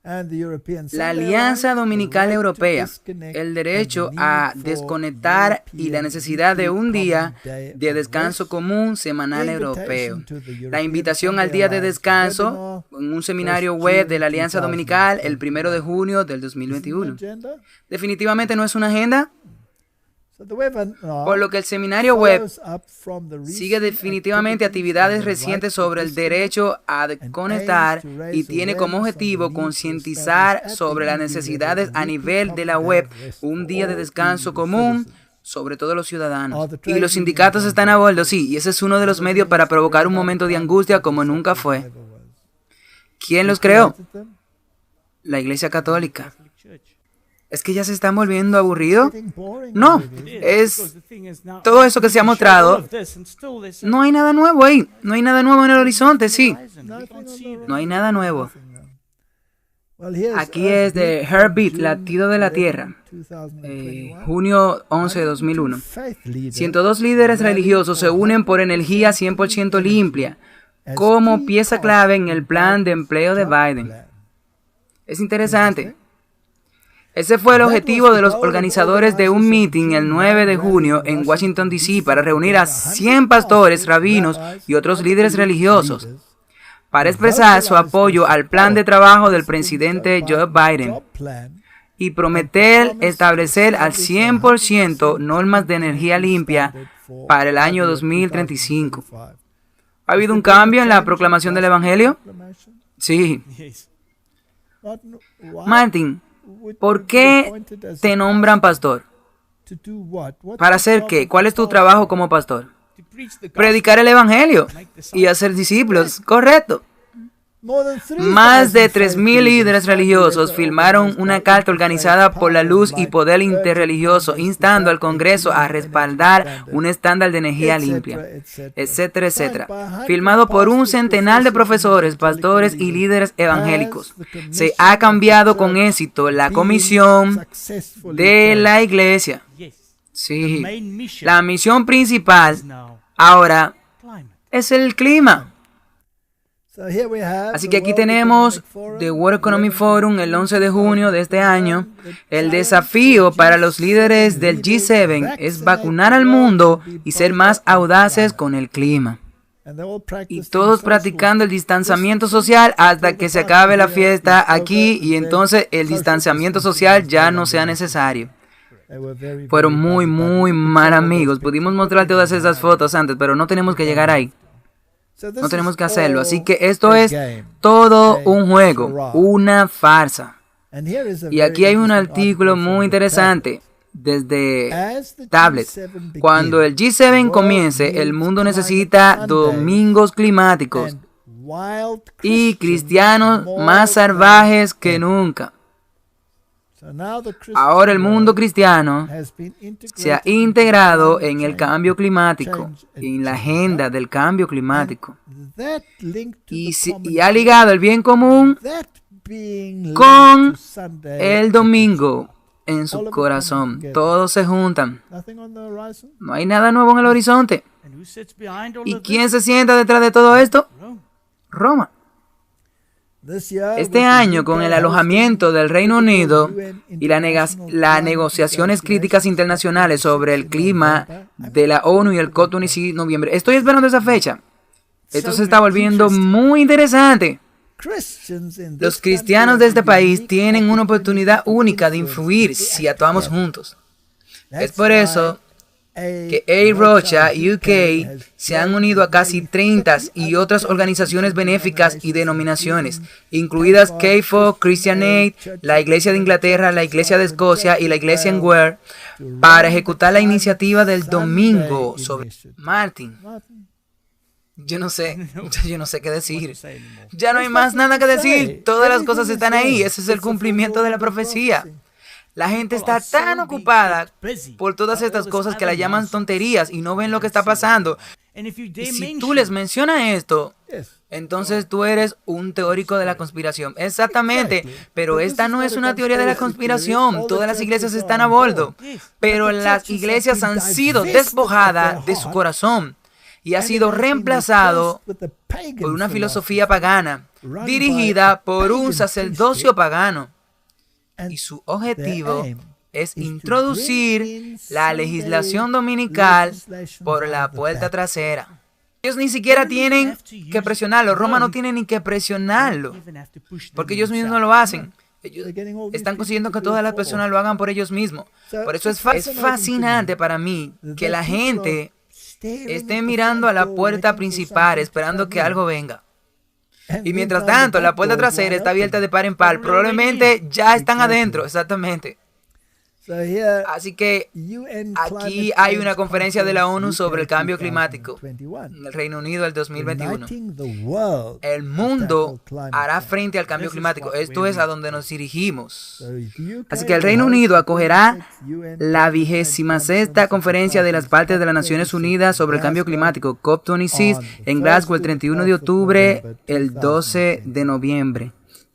La Alianza Dominical Europea, el derecho a desconectar y la necesidad de un día de descanso común semanal europeo. La invitación al día de descanso en un seminario web de la Alianza Dominical el 1 de junio del 2021. Definitivamente no es una agenda. Por lo que el seminario web sigue definitivamente actividades recientes sobre el derecho a desconectar y tiene como objetivo concientizar sobre las necesidades a nivel de la web, un día de descanso común, sobre todo los ciudadanos. Y los sindicatos están a bordo, sí, y ese es uno de los medios para provocar un momento de angustia como nunca fue. ¿Quién los creó? La Iglesia Católica. ¿Es que ya se están volviendo aburridos? No, es todo eso que se ha mostrado. No hay nada nuevo ahí. No hay nada nuevo en el horizonte, sí. No hay nada nuevo. Aquí es de Heartbeat, Latido de la Tierra, junio 11 de 2001. 102 líderes religiosos se unen por energía 100% limpia como pieza clave en el plan de empleo de Biden. Es interesante. Ese fue el objetivo de los organizadores de un meeting el 9 de junio en Washington, D.C. para reunir a 100 pastores, rabinos y otros líderes religiosos para expresar su apoyo al plan de trabajo del presidente Joe Biden y prometer establecer al 100% normas de energía limpia para el año 2035. ¿Ha habido un cambio en la proclamación del Evangelio? Sí. Martin, ¿por qué te nombran pastor? ¿Para hacer qué? ¿Cuál es tu trabajo como pastor? Predicar el Evangelio y hacer discípulos, correcto. Más de 3,000 líderes religiosos firmaron una carta organizada por la Luz y Poder Interreligioso instando al Congreso a respaldar un estándar de energía limpia, etcétera, etcétera, firmado por un centenar de profesores, pastores y líderes evangélicos. Se ha cambiado con éxito la comisión de la iglesia. Sí, la misión principal ahora es el clima. Así que aquí tenemos The World Economic Forum el 11 de junio de este año. El desafío para los líderes del G7 es vacunar al mundo y ser más audaces con el clima. Y todos practicando el distanciamiento social hasta que se acabe la fiesta aquí y entonces el distanciamiento social ya no sea necesario. Fueron muy mal amigos. Pudimos mostrar todas esas fotos antes, pero no tenemos que llegar ahí. No tenemos que hacerlo. Así que esto es todo un juego, una farsa. Y aquí hay un artículo muy interesante desde Tablets. Cuando el G7 comience, el mundo necesita domingos climáticos y cristianos más salvajes que nunca. Ahora el mundo cristiano se ha integrado en el cambio climático, en la agenda del cambio climático, y ha ligado el bien común con el domingo en su corazón. Todos se juntan. No hay nada nuevo en el horizonte. ¿Y quién se sienta detrás de todo esto? Roma. Este año, con el alojamiento del Reino Unido y las negociaciones críticas internacionales sobre el clima de la ONU y el COP26 de noviembre, estoy esperando esa fecha. Esto se está volviendo muy interesante. Los cristianos de este país tienen una oportunidad única de influir si actuamos juntos. Es por eso que A. Rocha UK se han unido a casi 30 y otras organizaciones benéficas y denominaciones, incluidas CAFO, Christian Aid, la Iglesia de Inglaterra, la Iglesia de Escocia y la Iglesia en Ware, para ejecutar la iniciativa del domingo sobre Martin. Yo no sé qué decir. Ya no hay más nada que decir. Todas las cosas están ahí. Ese es el cumplimiento de la profecía. La gente está tan ocupada por todas estas cosas que la llaman tonterías y no ven lo que está pasando. Y si tú les mencionas esto, entonces tú eres un teórico de la conspiración. Exactamente, pero esta no es una teoría de la conspiración. Todas las iglesias están a bordo, pero las iglesias han sido despojadas de su corazón y ha sido reemplazado por una filosofía pagana, dirigida por un sacerdocio pagano. Y su objetivo es introducir la legislación dominical por la puerta trasera. Ellos ni siquiera tienen que presionarlo. Roma no tiene ni que presionarlo, porque ellos mismos no lo hacen. Ellos están consiguiendo que todas las personas lo hagan por ellos mismos. Por eso es fascinante para mí que la gente esté mirando a la puerta principal esperando que algo venga. Y mientras tanto, la puerta trasera está abierta de par en par. Probablemente ya están adentro, exactamente. Así que aquí hay una conferencia de la ONU sobre el cambio climático en el Reino Unido del 2021. El mundo hará frente al cambio climático. Esto es a donde nos dirigimos. Así que el Reino Unido acogerá la 26ª conferencia de las partes de las Naciones Unidas sobre el cambio climático, COP26, en Glasgow el 31 de octubre, el 12 de noviembre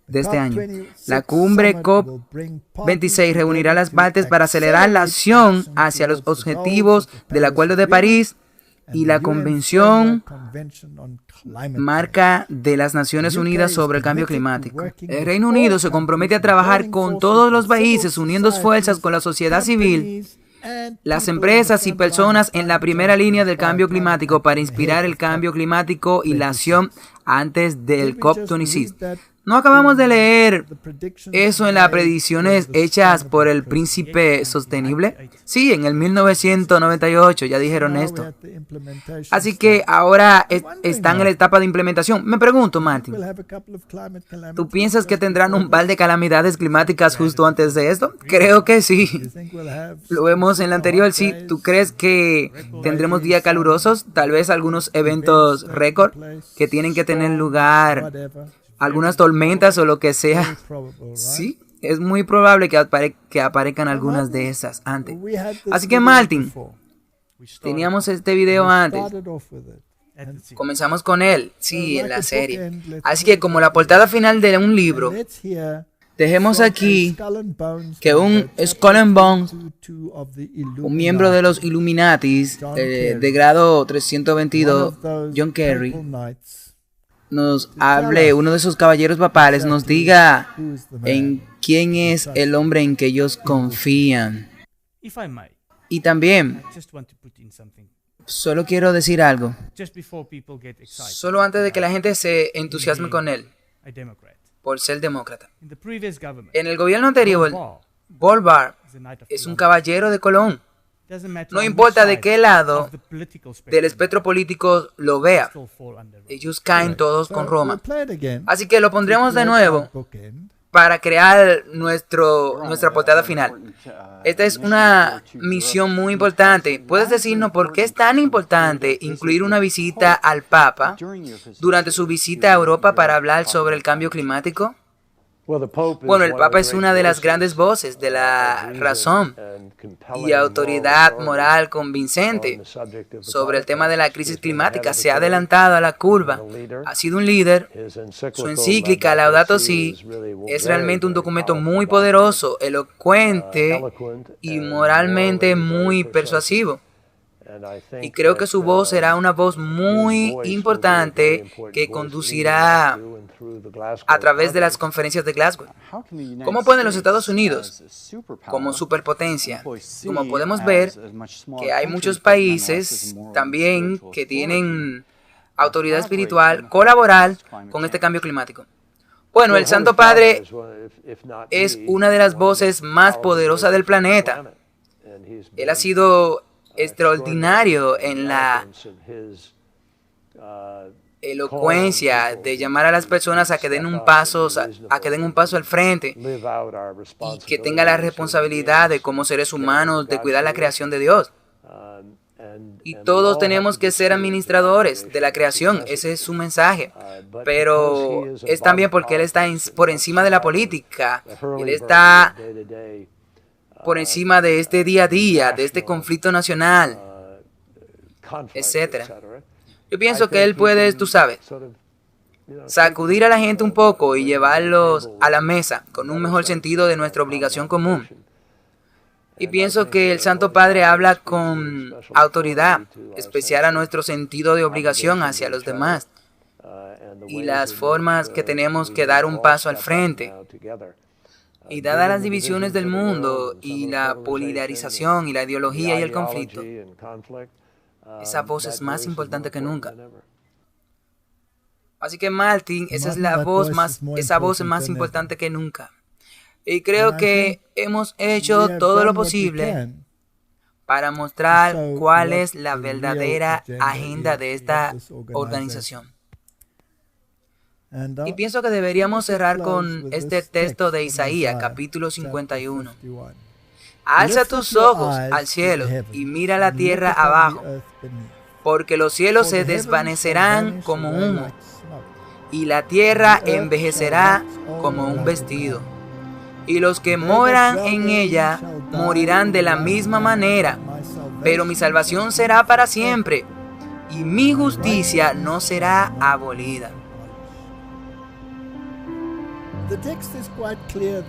de este año. La cumbre COP26 reunirá las partes para acelerar la acción hacia los objetivos del Acuerdo de París y la Convención Marca de las Naciones Unidas sobre el Cambio Climático. El Reino Unido se compromete a trabajar con todos los países, uniendo fuerzas con la sociedad civil, las empresas y personas en la primera línea del cambio climático para inspirar el cambio climático y la acción antes del COP26. ¿No acabamos de leer eso en las predicciones hechas por el Príncipe Sostenible? Sí, en el 1998 ya dijeron esto. Así que ahora están en la etapa de implementación. Me pregunto, Martin, ¿tú piensas que tendrán un par de calamidades climáticas justo antes de esto? Creo que sí. Lo vemos en la anterior, sí. ¿Tú crees que tendremos días calurosos? Tal vez algunos eventos récord que tienen que tener lugar, algunas tormentas o lo que sea. Sí, es muy probable que aparezcan algunas de esas antes. Así que, Martin, teníamos este video antes. Comenzamos con él, sí, en la serie. Así que como la portada final de un libro, dejemos aquí que un Skull and Bones, un miembro de los Illuminatis de grado 322, John Kerry, nos hable, uno de sus caballeros papales, nos diga en quién es el hombre en que ellos confían. Y también, solo quiero decir algo, solo antes de que la gente se entusiasme con él, por ser demócrata. En el gobierno anterior, Paul Barr es un caballero de Colón. No importa de qué lado del espectro político lo vea, ellos caen todos con Roma. Así que lo pondremos de nuevo para crear nuestra portada final. Esta es una misión muy importante. ¿Puedes decirnos por qué es tan importante incluir una visita al Papa durante su visita a Europa para hablar sobre el cambio climático? Bueno, el Papa es una de las grandes voces de la razón y autoridad moral convincente sobre el tema de la crisis climática. Se ha adelantado a la curva, ha sido un líder. Su encíclica Laudato Si es realmente un documento muy poderoso, elocuente y moralmente muy persuasivo. Y creo que su voz será una voz muy importante que conducirá a través de las conferencias de Glasgow. ¿Cómo pueden los Estados Unidos, como superpotencia, como podemos ver que hay muchos países también que tienen autoridad espiritual, colaborar con este cambio climático? Bueno, el Santo Padre es una de las voces más poderosas del planeta. Él ha sido extraordinario en la elocuencia de llamar a las personas a que den un paso al frente y que tengan la responsabilidad de como seres humanos de cuidar la creación de Dios. Y todos tenemos que ser administradores de la creación, ese es su mensaje. Pero es también porque Él está por encima de la política, Él está por encima de este día a día, de este conflicto nacional, etcétera. Yo pienso que Él puede, tú sabes, sacudir a la gente un poco y llevarlos a la mesa con un mejor sentido de nuestra obligación común. Y pienso que el Santo Padre habla con autoridad, especial a nuestro sentido de obligación hacia los demás y las formas que tenemos que dar un paso al frente. Y dadas las divisiones del mundo y la polarización y la ideología y el conflicto, esa voz es más importante que nunca. Así que Martin, esa voz es más importante que nunca. Y creo que hemos hecho todo lo posible para mostrar cuál es la verdadera agenda de esta organización. Y pienso que deberíamos cerrar con este texto de Isaías, capítulo 51. Alza tus ojos al cielo y mira la tierra abajo, porque los cielos se desvanecerán como humo, y la tierra envejecerá como un vestido. Y los que moran en ella morirán de la misma manera, pero mi salvación será para siempre, y mi justicia no será abolida.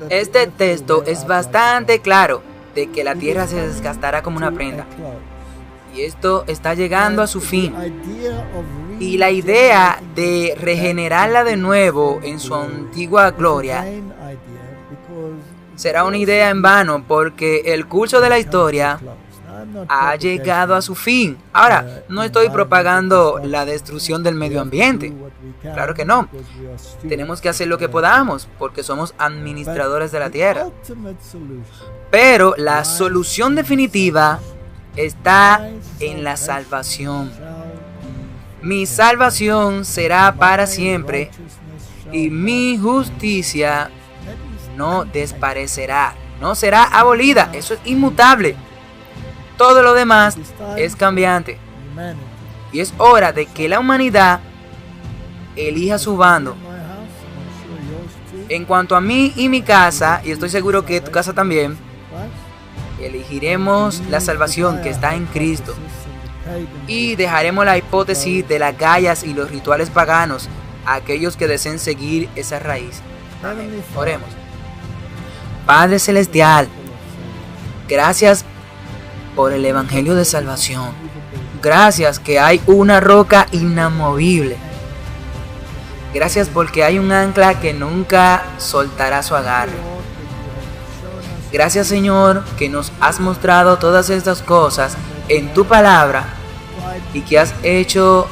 Este texto es bastante claro de que la tierra se desgastará como una prenda Y esto está llegando a su fin. The idea of Y la idea regenerating de the regenerarla de nuevo en su antigua gloria vain idea because será una idea en vano, porque el curso de la historia ha llegado a su fin. Ahora, no estoy propagando la destrucción del medio ambiente. Claro que no. Tenemos que hacer lo que podamos, porque somos administradores de la tierra. Pero la solución definitiva está en la salvación. Mi salvación será para siempre y mi justicia no desaparecerá, no será abolida. Eso es inmutable. Todo lo demás es cambiante. Y es hora de que la humanidad elija su bando. En cuanto a mí y mi casa, y estoy seguro que tu casa también, elegiremos la salvación que está en Cristo. Y dejaremos la hipótesis de las gallas y los rituales paganos a aquellos que deseen seguir esa raíz. Amén. Oremos. Padre Celestial, gracias por el Evangelio de Salvación. Gracias que hay una roca inamovible. Gracias porque hay un ancla que nunca soltará su agarre. Gracias, Señor, que nos has mostrado todas estas cosas en tu palabra y que has hecho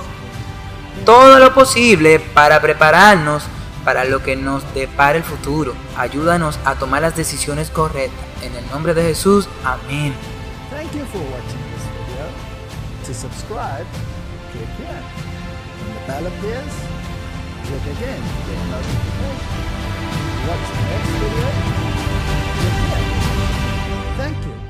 todo lo posible para prepararnos para lo que nos depara el futuro. Ayúdanos a tomar las decisiones correctas. En el nombre de Jesús, amén. Thank you for watching this video. To subscribe, click here. When the bell appears, click again to get notification. Watch the next video, click here. Thank you.